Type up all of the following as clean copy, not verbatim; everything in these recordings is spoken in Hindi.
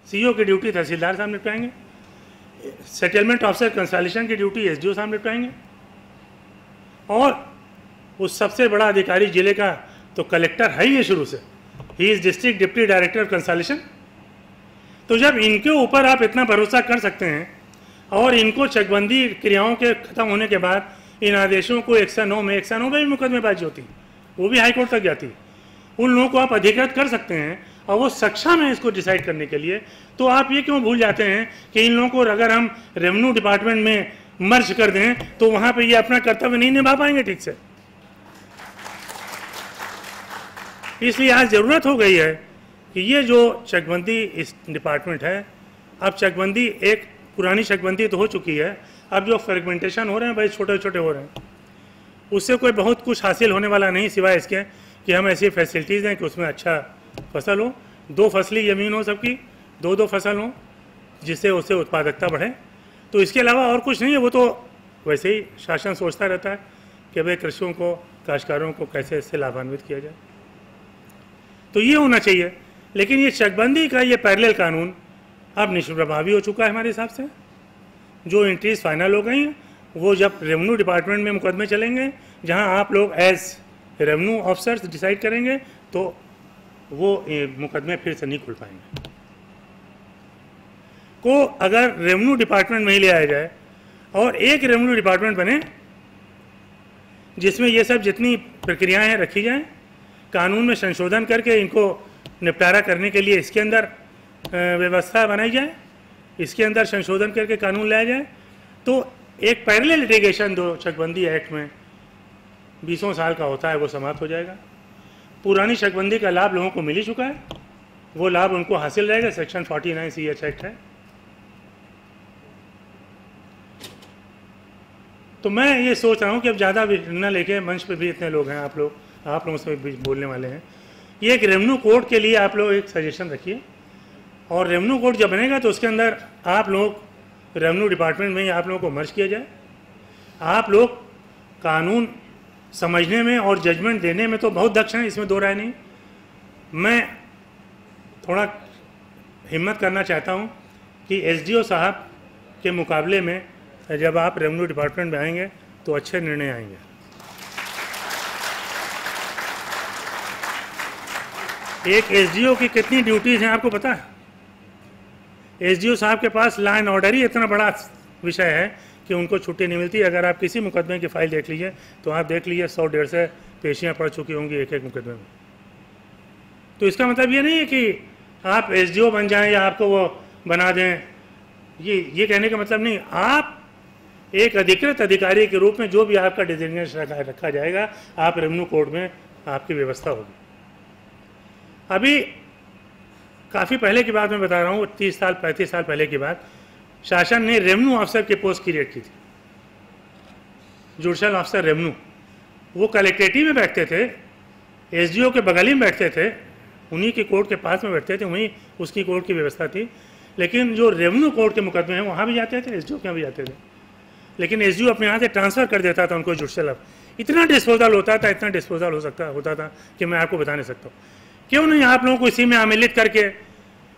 सीईओ की ड्यूटी तहसीलदार साहब निपटाएंगे, सेटलमेंट ऑफिसर कंसल्टेशन की ड्यूटी एसडीओ साहब निपटाएंगे, और उस सबसे बड़ा अधिकारी जिले का तो कलेक्टर है ही है शुरू से, he is district deputy director of consultation. तो जब इनके ऊपर आप इतना भरोसा कर सकते हैं और इनको चकबंदी क्रियाओं के खत्म होने के बाद इन आदेशों को 109 में भी मुकदमेबाजी होती, वो भी हाईकोर्ट तक जाती, उन लोगों को आप अधिकृत कर सकते हैं और वो सक्षम है इसको डिसाइड करने के लिए, तो आप ये क्यों भूल जाते हैं कि इन लोगों को अगर हम रेवेन्यू डिपार्टमेंट में मर्ज कर दें तो वहां पे ये अपना कर्तव्य नहीं निभा पाएंगे ठीक से। इसलिए आज जरूरत हो गई है कि ये जो चकबंदी इस डिपार्टमेंट है, अब चकबंदी एक पुरानी चकबंदी तो हो चुकी है, अब जो फ्रेगमेंटेशन हो रहे हैं भाई छोटे छोटे हो रहे हैं, उससे कोई बहुत कुछ हासिल होने वाला नहीं सिवाय इसके कि हम ऐसी फैसिलिटीज़ हैं कि उसमें अच्छा फसल हो, 2 फसली ज़मीन हो सबकी, 2-2 फसल हो, जिससे उससे उत्पादकता बढ़े। तो इसके अलावा और कुछ नहीं है, वो तो वैसे ही शासन सोचता रहता है कि भाई कृषियों को, काश्तकारों को कैसे इससे लाभान्वित किया जाए। तो ये होना चाहिए। लेकिन ये चकबंदी का ये पैरेलल कानून अब निष्प्रभावी हो चुका है हमारे हिसाब से। जो एंट्रीज फाइनल हो गई हैं वो जब रेवेन्यू डिपार्टमेंट में मुकदमे चलेंगे, जहां आप लोग एज रेवेन्यू ऑफिसर्स डिसाइड करेंगे, तो वो मुकदमे फिर से नहीं खुल पाएंगे। को अगर रेवेन्यू डिपार्टमेंट में ही ले आया जाए और एक रेवेन्यू डिपार्टमेंट बने जिसमें ये सब जितनी प्रक्रियाएं हैं रखी जाएं, कानून में संशोधन करके इनको निपटारा करने के लिए इसके अंदर व्यवस्था बनाई जाए, इसके अंदर संशोधन करके कानून लाया जाए, तो एक पैरेलल लिटिगेशन जो चकबंदी एक्ट में 20 साल का होता है वो समाप्त हो जाएगा। पुरानी चकबंदी का लाभ लोगों को मिल ही चुका है, वो लाभ उनको हासिल रहेगा। सेक्शन 49 CH एक्ट है। तो मैं ये सोच रहा हूँ कि अब ज़्यादा न लेके, मंच पे भी इतने लोग हैं, आप लोगों से भी बोलने वाले हैं, ये एक रेवेन्यू कोड के लिए आप लोग एक सजेशन रखिए, और रेवेन्यू कोड जब बनेगा तो उसके अंदर आप लोग रेवेन्यू डिपार्टमेंट में ही आप लोगों को मर्ज किया जाए। आप लोग कानून समझने में और जजमेंट देने में तो बहुत दक्ष हैं, इसमें दो राय नहीं। मैं थोड़ा हिम्मत करना चाहता हूं कि एसडीओ साहब के मुकाबले में जब आप रेवेन्यू डिपार्टमेंट में आएंगे तो अच्छे निर्णय आएंगे। एक एसडीओ की कितनी ड्यूटीज़ हैं आपको पता है? एसडीओ साहब के पास लॉ एंड ऑर्डर ही इतना बड़ा विषय है कि उनको छुट्टी नहीं मिलती। अगर आप किसी मुकदमे की फाइल देख लीजिए तो आप देख लीजिए 100-150 पेशियाँ पड़ चुकी होंगी एक मुकदमे में। तो इसका मतलब ये नहीं है कि आप एसडीओ बन जाएं या आपको वो बना दें, ये कहने का मतलब नहीं। आप एक अधिकृत अधिकारी के रूप में जो भी आपका डिजिग्नेशन रखा जाएगा, आप रेवेन्यू कोड में आपकी व्यवस्था होगी। अभी काफ़ी पहले की बात मैं बता रहा हूँ, 30 साल 35 साल पहले की बात, शासन ने रेवेन्यू ऑफिसर की पोस्ट क्रिएट की थी, जुडिशल ऑफिसर रेवेन्यू। वो कलेक्ट्रेट में बैठते थे, एसडीओ के बगल में बैठते थे, उन्हीं की कोर्ट के पास में बैठते थे, वहीं उसकी कोर्ट की व्यवस्था थी। लेकिन जो रेवेन्यू कोर्ट के मुकदमे हैं वहाँ भी जाते थे, एसडीओ के यहाँ भी जाते थे, लेकिन एसडीओ अपने यहाँ से ट्रांसफ़र कर देता था उनको जुडिशल। इतना डिस्पोजल होता था, इतना डिस्पोजल होता था कि मैं आपको बता नहीं सकता। क्यों नहीं आप लोगों को इसी में सम्मिलित करके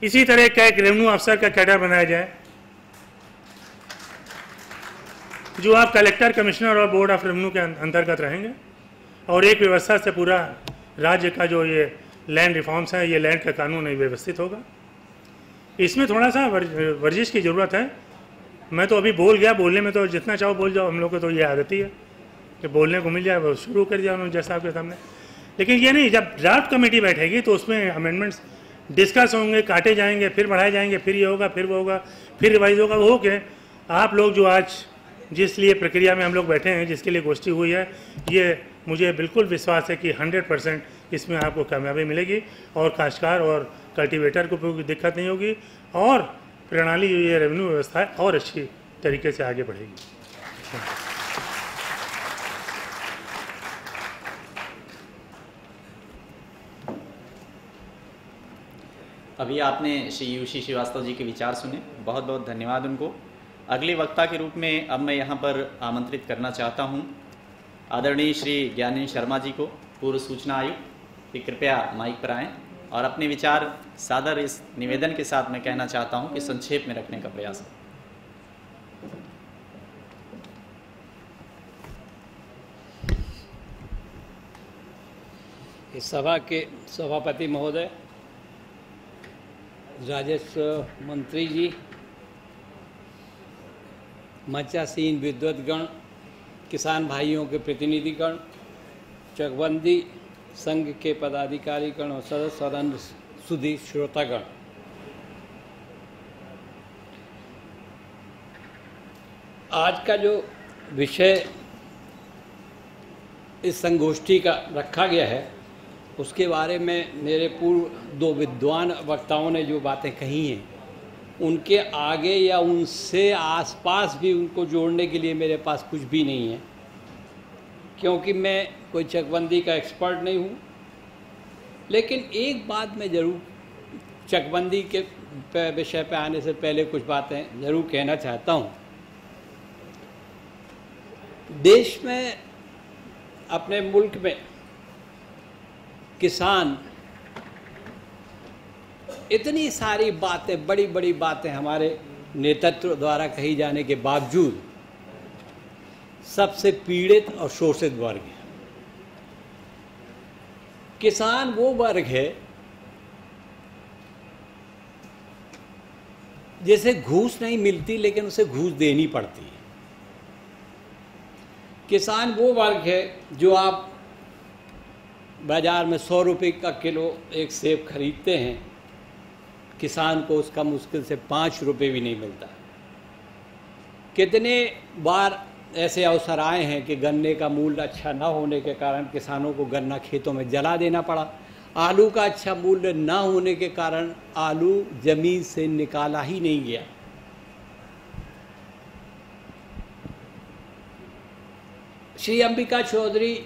इसी तरह का एक रेवेन्यू अफसर का कैडर बनाया जाए, जो आप कलेक्टर, कमिश्नर और बोर्ड ऑफ रेवेन्यू के अंतर्गत रहेंगे, और एक व्यवस्था से पूरा राज्य का जो ये लैंड रिफॉर्म्स है, ये लैंड का कानून है, व्यवस्थित होगा। इसमें थोड़ा सा वर्जिश की ज़रूरत है। मैं तो अभी बोल गया, बोलने में तो जितना चाहो बोल जाओ, हम लोग को तो ये आदत ही है कि बोलने को मिल जाए, वो शुरू कर दिया उन्होंने जैसा आपके सामने। लेकिन ये नहीं, जब ड्राफ्ट कमेटी बैठेगी तो उसमें अमेंडमेंट्स डिस्कस होंगे, काटे जाएंगे, फिर बढ़ाए जाएंगे, फिर ये होगा, फिर वो होगा, फिर रिवाइज होगा। वो हो के आप लोग जो आज जिस लिए प्रक्रिया में हम लोग बैठे हैं, जिसके लिए गोष्ठी हुई है, ये मुझे बिल्कुल विश्वास है कि 100% इसमें आपको कामयाबी मिलेगी और काश्तकार और कल्टीवेटर को कोई दिक्कत नहीं होगी, और प्रणाली जो ये रेवेन्यू व्यवस्था है और अच्छी तरीके से आगे बढ़ेगी। अभी आपने श्री यूशी श्रीवास्तव जी के विचार सुने, बहुत बहुत धन्यवाद उनको। अगले वक्ता के रूप में अब मैं यहाँ पर आमंत्रित करना चाहता हूँ आदरणीय श्री ज्ञानेंद्र शर्मा जी को, पूर्व सूचना आयुक्त, कि कृपया माइक पर आएँ। और अपने विचार सादर इस निवेदन के साथ मैं कहना चाहता हूं कि संक्षेप में रखने का प्रयास करें। इस सभा के सभापति महोदय, राजस्व मंत्री जी, मंचासीन विद्वद्गण, किसान भाइयों के प्रतिनिधिगण, चकबंदी संघ के पदाधिकारीगण और सदस्य और अन्य सुधी श्रोतागण, आज का जो विषय इस संगोष्ठी का रखा गया है उसके बारे में मेरे पूर्व दो विद्वान वक्ताओं ने जो बातें कही हैं उनके आगे या उनसे आसपास भी उनको जोड़ने के लिए मेरे पास कुछ भी नहीं है, क्योंकि मैं कोई चकबंदी का एक्सपर्ट नहीं हूँ। लेकिन एक बात मैं ज़रूर चकबंदी के विषय पे आने से पहले कुछ बातें ज़रूर कहना चाहता हूँ। देश में, अपने मुल्क में किसान इतनी सारी बातें, बड़ी बड़ी बातें हमारे नेतृत्व द्वारा कही जाने के बावजूद सबसे पीड़ित और शोषित वर्ग है। किसान वो वर्ग है जिसे घूस नहीं मिलती लेकिन उसे घूस देनी पड़ती है। किसान वो वर्ग है जो आप बाज़ार में 100 रुपये का किलो एक सेब खरीदते हैं, किसान को उसका मुश्किल से 5 रुपये भी नहीं मिलता। कितने बार ऐसे अवसर आए हैं कि गन्ने का मूल्य अच्छा ना होने के कारण किसानों को गन्ना खेतों में जला देना पड़ा, आलू का अच्छा मूल्य ना होने के कारण आलू ज़मीन से निकाला ही नहीं गया। श्री अंबिका चौधरी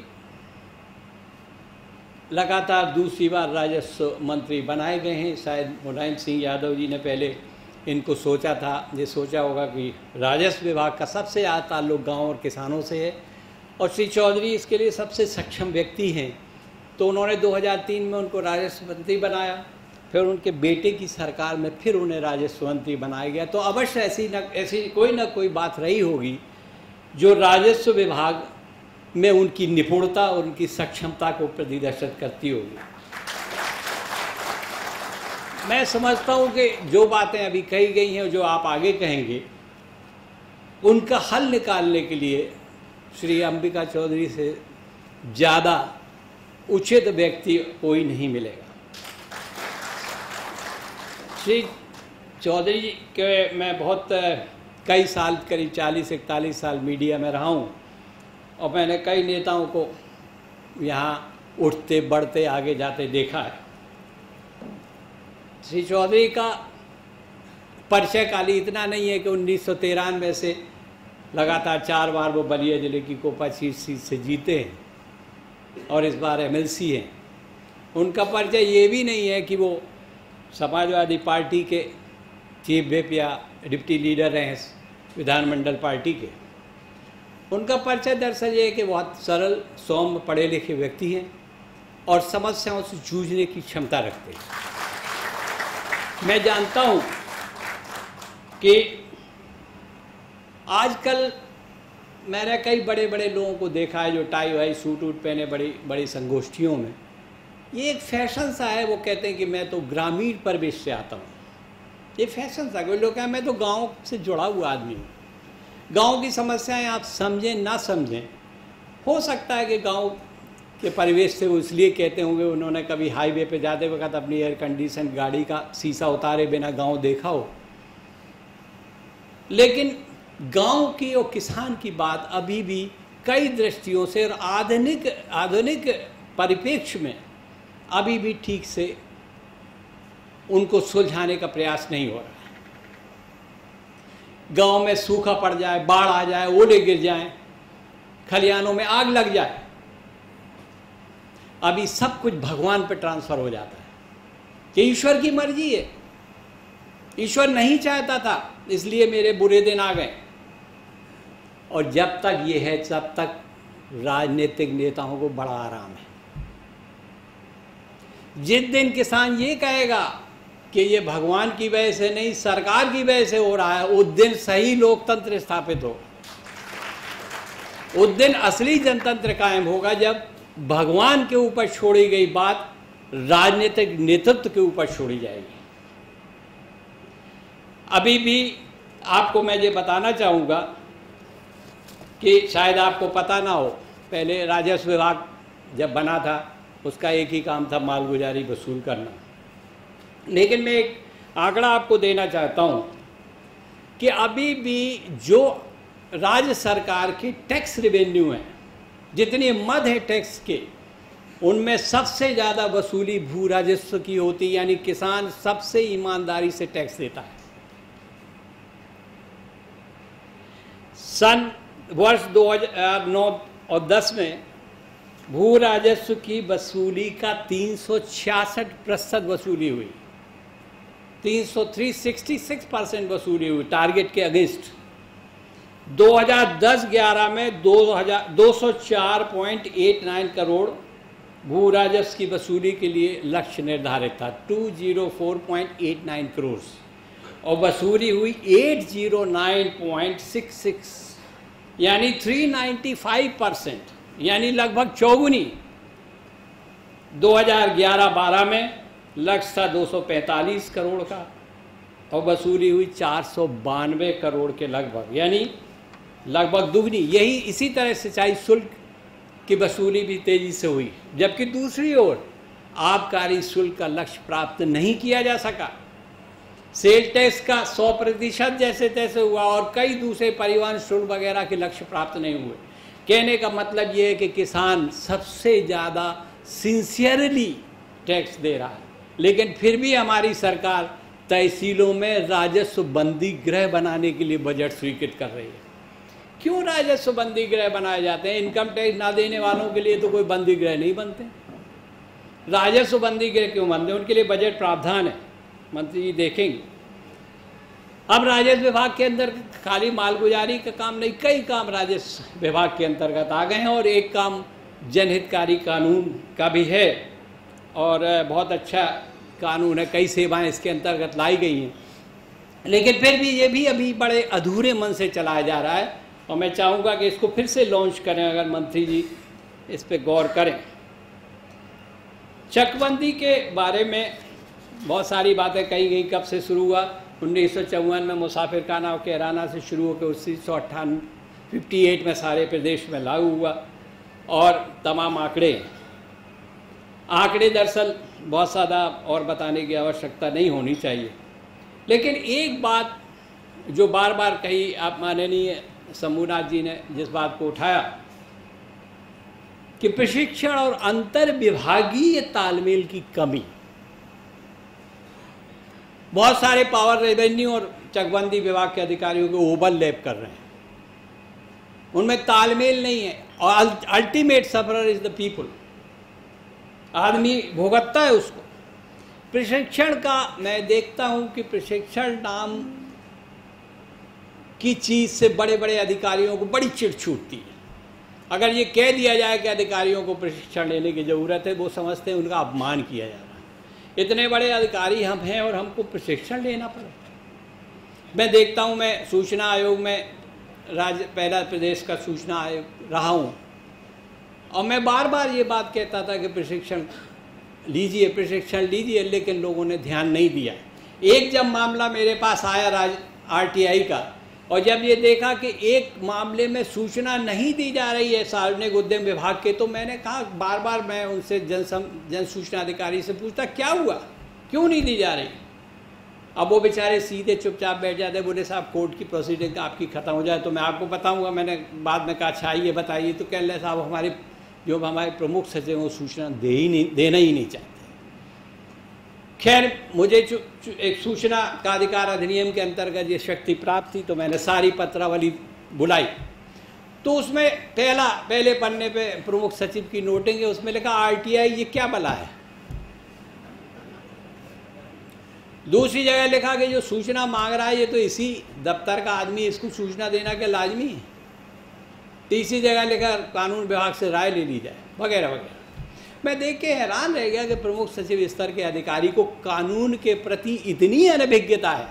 लगातार दूसरी बार राजस्व मंत्री बनाए गए हैं। शायद मुलायम सिंह यादव जी ने पहले इनको सोचा था, ये सोचा होगा कि राजस्व विभाग का सबसे ज़्यादा ताल्लुक गांव और किसानों से है और श्री चौधरी इसके लिए सबसे सक्षम व्यक्ति हैं। तो उन्होंने 2003 में उनको राजस्व मंत्री बनाया, फिर उनके बेटे की सरकार में फिर उन्हें राजस्व मंत्री बनाया गया। तो अवश्य ऐसी कोई ना कोई बात रही होगी जो राजस्व विभाग में उनकी निपुणता और उनकी सक्षमता को प्रदर्शित करती होगी। मैं समझता हूँ कि जो बातें अभी कही गई हैं, जो आप आगे कहेंगे, उनका हल निकालने के लिए श्री अंबिका चौधरी से ज़्यादा उचित व्यक्ति कोई नहीं मिलेगा। श्री चौधरी के मैं बहुत कई साल, करीब 40-41 साल मीडिया में रहा हूँ और मैंने कई नेताओं को यहाँ उठते बढ़ते आगे जाते देखा है। श्री चौधरी का परिचय काली इतना नहीं है कि 1993 से लगातार 4 बार वो बलिया जिले की कोपा सीट से जीते हैं और इस बार MLC हैं। उनका परिचय ये भी नहीं है कि वो समाजवादी पार्टी के चीफ व्हिप या डिप्टी लीडर हैं विधानमंडल पार्टी के। उनका परिचय दरअसल ये है कि बहुत सरल, सौम्य, पढ़े लिखे व्यक्ति हैं और समस्याओं से जूझने की क्षमता रखते हैं। मैं जानता हूँ कि आजकल मैंने कई बड़े बड़े लोगों को देखा है जो टाई वाई सूट वूट पहने बड़ी बड़ी संगोष्ठियों में, ये एक फैशन सा है। वो कहते हैं कि मैं तो ग्रामीण परिवेश से आता हूँ, ये फैशन सा। कोई लोग कहें मैं तो गांव से जुड़ा हुआ आदमी हूँ। गांव की समस्याएं आप समझें ना समझें, हो सकता है कि गांव के परिवेश से वो इसलिए कहते होंगे उन्होंने कभी हाईवे पे जाते वक्त अपनी एयर कंडीशन गाड़ी का शीशा उतारे बिना गांव देखा हो। लेकिन गांव की और किसान की बात अभी भी कई दृष्टियों से और आधुनिक परिप्रेक्ष्य में अभी भी ठीक से उनको सुलझाने का प्रयास नहीं हो रहा है। गांव में सूखा पड़ जाए, बाढ़ आ जाए, ओले गिर जाएं, खलिहानों में आग लग जाए, अभी सब कुछ भगवान पर ट्रांसफर हो जाता है कि ईश्वर की मर्जी है, ईश्वर नहीं चाहता था इसलिए मेरे बुरे दिन आ गए। और जब तक ये है तब तक राजनीतिक नेताओं को बड़ा आराम है। जिस दिन किसान ये कहेगा कि ये भगवान की वजह से नहीं, सरकार की वजह से हो रहा है, उस दिन सही लोकतंत्र स्थापित होगा। उस दिन असली जनतंत्र कायम होगा जब भगवान के ऊपर छोड़ी गई बात राजनीतिक नेतृत्व के ऊपर छोड़ी जाएगी। अभी भी आपको मैं ये बताना चाहूँगा कि शायद आपको पता ना हो, पहले राजस्व विभाग जब बना था उसका एक ही काम था मालगुजारी वसूल करना। लेकिन मैं एक आंकड़ा आपको देना चाहता हूँ कि अभी भी जो राज्य सरकार की टैक्स रेवेन्यू है, जितनी मद है टैक्स के, उनमें सबसे ज़्यादा वसूली भू राजस्व की होती है, यानी किसान सबसे ईमानदारी से टैक्स देता है। सन वर्ष 2009 और 10 में भू राजस्व की वसूली का 366% वसूली हुई, 366% वसूली हुई टारगेट के अगेंस्ट। 2010-11 में 204.89 करोड़ भू राजस्व की वसूली के लिए लक्ष्य निर्धारित था, 204.89 करोड़, और वसूली हुई 809.66, यानी 395%, यानी लगभग चौगुनी। 2011-12 में लक्ष्य था 245 करोड़ का और वसूली हुई 492 करोड़ के लगभग, यानी लगभग दुगनी। यही इसी तरह सिंचाई शुल्क की वसूली भी तेजी से हुई, जबकि दूसरी ओर आबकारी शुल्क का लक्ष्य प्राप्त नहीं किया जा सका। सेल टैक्स का 100% जैसे तैसे हुआ और कई दूसरे परिवहन शुल्क वगैरह के लक्ष्य प्राप्त नहीं हुए। कहने का मतलब ये है कि किसान सबसे ज़्यादा सिंसियरली टैक्स दे रहा है, लेकिन फिर भी हमारी सरकार तहसीलों में राजस्व बंदी गृह बनाने के लिए बजट स्वीकृत कर रही है। क्यों राजस्व बंदी गृह बनाए जाते हैं? इनकम टैक्स ना देने वालों के लिए तो कोई बंदी गृह नहीं बनते। राजस्व बंदी गृह क्यों बनते हैं? उनके लिए बजट प्रावधान है, मंत्री जी देखेंगे। अब राजस्व विभाग के अंदर खाली मालगुजारी का काम नहीं, कई काम राजस्व विभाग के अंतर्गत आ गए हैं और एक काम जनहितकारी कानून का भी है और बहुत अच्छा कानून है, कई सेवाएं इसके अंतर्गत लाई गई हैं। लेकिन फिर भी ये भी अभी बड़े अधूरे मन से चलाया जा रहा है और मैं चाहूँगा कि इसको फिर से लॉन्च करें, अगर मंत्री जी इस पर गौर करें। चकबंदी के बारे में बहुत सारी बातें कही गई। कब से शुरू हुआ? 1954 में मुसाफिरखाना और कैराना से शुरू होकर 1958 में सारे प्रदेश में लागू हुआ और तमाम आंकड़े दरअसल बहुत ज़्यादा और बताने की आवश्यकता नहीं होनी चाहिए। लेकिन एक बात जो बार बार कही, आप माननीय शंभूनाथ जी ने जिस बात को उठाया कि प्रशिक्षण और अंतर विभागीय तालमेल की कमी। बहुत सारे पावर रेवेन्यू और चकबंदी विभाग के अधिकारियों को ओवरलैप कर रहे हैं, उनमें तालमेल नहीं है और ultimate sufferer is the people. आदमी भुगतता है उसको। प्रशिक्षण का मैं देखता हूं कि प्रशिक्षण नाम की चीज़ से बड़े बड़े अधिकारियों को बड़ी चिढ़ छूटती है। अगर ये कह दिया जाए कि अधिकारियों को प्रशिक्षण लेने की ज़रूरत है, वो समझते हैं उनका अपमान किया जा रहा है। इतने बड़े अधिकारी हम हैं और हमको प्रशिक्षण लेना पड़े। मैं देखता हूँ, मैं सूचना आयोग में पहला प्रदेश का सूचना आयोग रहा हूँ और मैं बार बार ये बात कहता था कि प्रशिक्षण लीजिए, लेकिन लोगों ने ध्यान नहीं दिया। एक जब मामला मेरे पास आया RTI का, और जब ये देखा कि एक मामले में सूचना नहीं दी जा रही है सार्वजनिक उद्यम विभाग के, तो मैंने कहा, बार बार मैं उनसे जन सूचना अधिकारी से पूछता क्या हुआ, क्यों नहीं दी जा रही। अब वो बेचारे सीधे चुपचाप बैठ जाते, बोले साहब कोर्ट की प्रोसीडिंग आपकी ख़त्म हो जाए तो मैं आपको बताऊंगा। मैंने बाद में कहा अच्छा आइए बताइए, तो कह रहे साहब हमारे प्रमुख सचिव वो सूचना देना ही नहीं चाहते। खैर, मुझे एक सूचना का अधिकार अधिनियम के अंतर्गत ये शक्ति प्राप्त थी, तो मैंने सारी पत्रावली बुलाई, तो उसमें पहले पन्ने पे प्रमुख सचिव की नोटिंग है, उसमें लिखा RTI ये क्या बला है। दूसरी जगह लिखा कि जो सूचना मांग रहा है ये तो इसी दफ्तर का आदमी, इसको सूचना देना क्या लाजमी है। तीसरी जगह लिखा कानून विभाग से राय ले ली जाए, वगैरह वगैरह। मैं देख के हैरान रह गया कि प्रमुख सचिव स्तर के अधिकारी को कानून के प्रति इतनी अनभिज्ञता है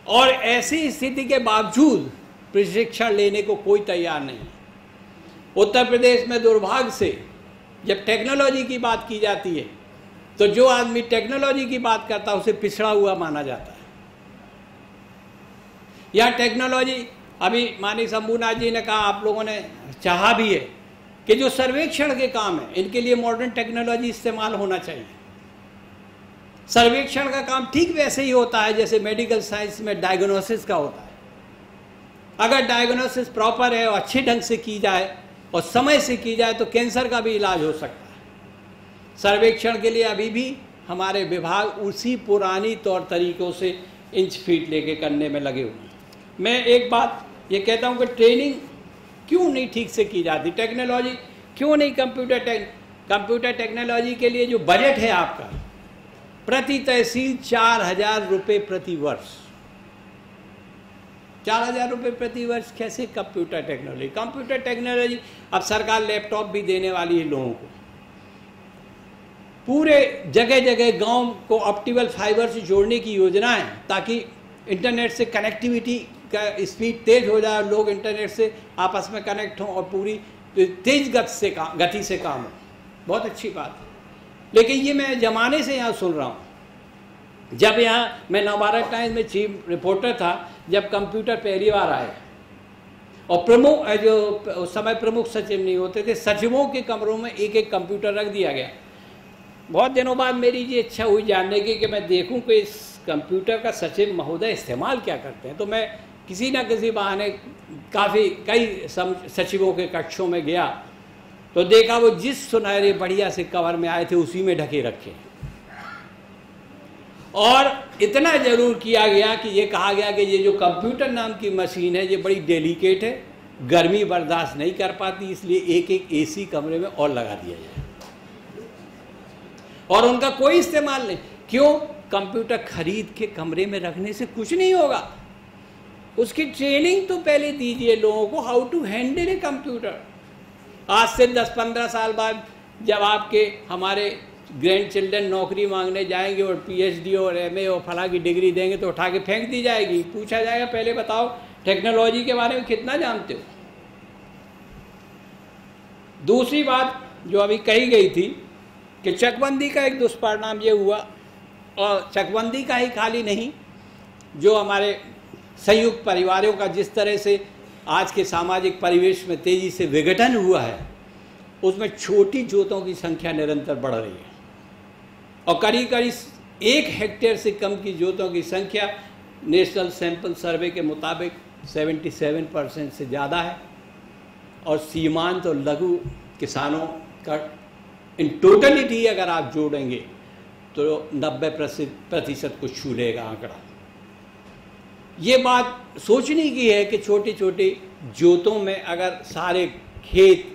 और ऐसी स्थिति के बावजूद प्रशिक्षण लेने को कोई तैयार नहीं। उत्तर प्रदेश में दुर्भाग्य से जब टेक्नोलॉजी की बात की जाती है तो जो आदमी टेक्नोलॉजी की बात करता है उसे पिछड़ा हुआ माना जाता है। यह टेक्नोलॉजी, अभी माननीय शंभूनाथ जी ने कहा, आप लोगों ने चाहा भी है कि जो सर्वेक्षण के काम है इनके लिए मॉडर्न टेक्नोलॉजी इस्तेमाल होना चाहिए। सर्वेक्षण का काम ठीक वैसे ही होता है जैसे मेडिकल साइंस में डायग्नोसिस का होता है। अगर डायग्नोसिस प्रॉपर है और अच्छे ढंग से की जाए और समय से की जाए तो कैंसर का भी इलाज हो सकता है। सर्वेक्षण के लिए अभी भी हमारे विभाग उसी पुरानी तौर तरीकों से इंच फीट लेके करने में लगे हुए हैं। मैं एक बात ये कहता हूँ कि ट्रेनिंग क्यों नहीं ठीक से की जाती, टेक्नोलॉजी क्यों नहीं, कंप्यूटर टेक्नोलॉजी के लिए जो बजट है आपका प्रति तहसील 4,000 रुपये प्रति वर्ष, 4,000 रुपये प्रति वर्ष कैसे कंप्यूटर टेक्नोलॉजी। अब सरकार लैपटॉप भी देने वाली है लोगों को, पूरे जगह जगह गांव को ऑप्टिकल फाइबर से जोड़ने की योजना है ताकि इंटरनेट से कनेक्टिविटी का स्पीड तेज हो जाए, लोग इंटरनेट से आपस में कनेक्ट हों और पूरी तेज गति से काम हो। बहुत अच्छी बात है, लेकिन ये मैं ज़माने से यहाँ सुन रहा हूँ। जब यहाँ मैं नवभारत टाइम्स में चीफ रिपोर्टर था, जब कंप्यूटर पहली बार आए और प्रमुख जो उस समय प्रमुख सचिव नहीं होते थे, सचिवों के कमरों में एक एक कंप्यूटर रख दिया गया। बहुत दिनों बाद मेरी ये इच्छा हुई जानने की कि मैं देखूं कि इस कंप्यूटर का सचिव महोदय इस्तेमाल क्या करते हैं। तो मैं किसी न किसी बहाने कई सचिवों के कक्षों में गया तो देखा वो जिस सुनहरे बढ़िया से कवर में आए थे उसी में ढके रखे। और इतना जरूर किया गया कि ये कहा गया कि ये जो कंप्यूटर नाम की मशीन है ये बड़ी डेलिकेट है, गर्मी बर्दाश्त नहीं कर पाती, इसलिए एक एक एसी कमरे में और लगा दिया जाए और उनका कोई इस्तेमाल नहीं। क्यों? कंप्यूटर खरीद के कमरे में रखने से कुछ नहीं होगा, उसकी ट्रेनिंग तो पहले दीजिए लोगों को, how to handle a computer. आज से 10-15 साल बाद जब आपके हमारे ग्रैंड चिल्ड्रन नौकरी मांगने जाएंगे और पीएचडी और एमए और फला की डिग्री देंगे तो उठा के फेंक दी जाएगी, पूछा जाएगा पहले बताओ टेक्नोलॉजी के बारे में कितना जानते हो। दूसरी बात जो अभी कही गई थी कि चकबंदी का एक दुष्परिणाम ये हुआ, और चकबंदी का ही खाली नहीं, जो हमारे संयुक्त परिवारों का जिस तरह से आज के सामाजिक परिवेश में तेज़ी से विघटन हुआ है, उसमें छोटी जोतों की संख्या निरंतर बढ़ रही है और करीब करीब 1 हेक्टेयर से कम की जोतों की संख्या नेशनल सैंपल सर्वे के मुताबिक 77% से ज़्यादा है और सीमांत और लघु किसानों का इन टोटलिटी अगर आप जोड़ेंगे तो 90% को छू लेगा आंकड़ा। ये बात सोचने की है कि छोटी छोटी जोतों में अगर सारे खेत